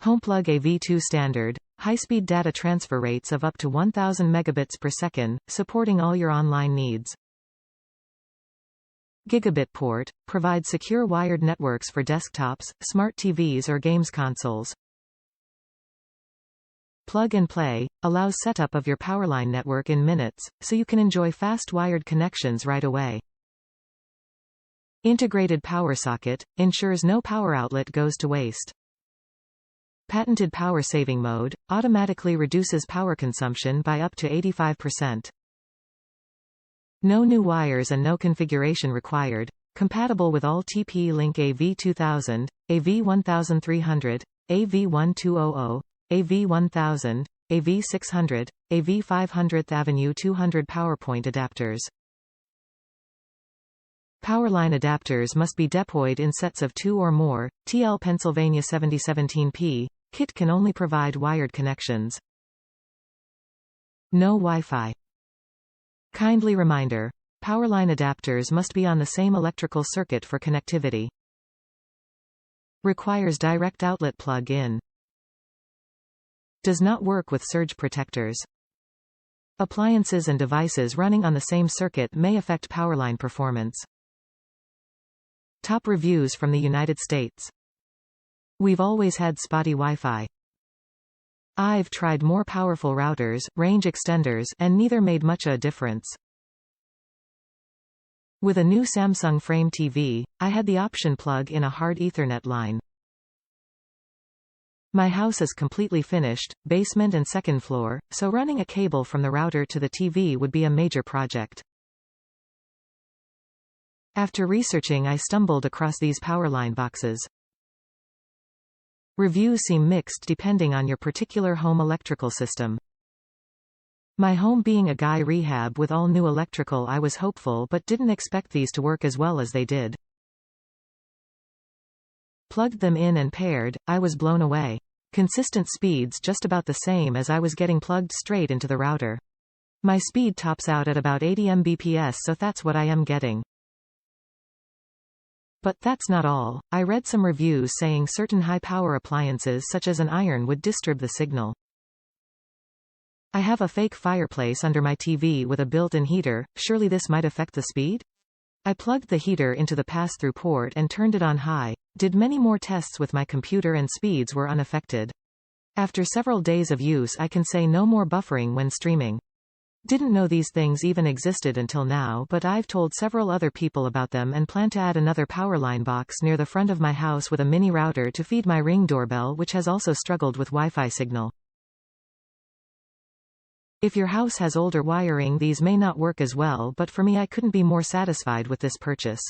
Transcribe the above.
HomePlug AV2 Standard, high-speed data transfer rates of up to 1000 megabits per second, supporting all your online needs. Gigabit Port, provides secure wired networks for desktops, smart TVs or games consoles. Plug and Play, allows setup of your Powerline network in minutes, so you can enjoy fast wired connections right away. Integrated power socket, ensures no power outlet goes to waste. Patented power saving mode, automatically reduces power consumption by up to 85%. No new wires and no configuration required, compatible with all TP-Link AV2000, AV1300, AV1200, AV1000, AV600, AV500 AV200 PowerPoint adapters. Powerline adapters must be depoyed in sets of 2 or more. TL-PA7017P KIT can only provide wired connections. No Wi-Fi. Kindly reminder: Powerline adapters must be on the same electrical circuit for connectivity. Requires direct outlet plug-in. Does not work with surge protectors. Appliances and devices running on the same circuit may affect Powerline performance. Top reviews from the United States. We've always had spotty Wi-Fi. I've tried more powerful routers, range extenders, and neither made much a difference. With a new Samsung Frame TV, I had the option plug in a hard Ethernet line. My house is completely finished, basement and second floor, so running a cable from the router to the TV would be a major project. After researching, I stumbled across these Powerline boxes. Reviews seem mixed depending on your particular home electrical system. My home being a guy rehab with all new electrical, I was hopeful but didn't expect these to work as well as they did. Plugged them in and paired, I was blown away. Consistent speeds just about the same as I was getting plugged straight into the router. My speed tops out at about 80 Mbps, so that's what I am getting. But that's not all. I read some reviews saying certain high-power appliances such as an iron would disturb the signal. I have a fake fireplace under my TV with a built-in heater, surely this might affect the speed? I plugged the heater into the pass-through port and turned it on high, did many more tests with my computer and speeds were unaffected. After several days of use, I can say no more buffering when streaming. Didn't know these things even existed until now, but I've told several other people about them and plan to add another Powerline box near the front of my house with a mini router to feed my Ring doorbell, which has also struggled with Wi-Fi signal. If your house has older wiring, these may not work as well, but for me, I couldn't be more satisfied with this purchase.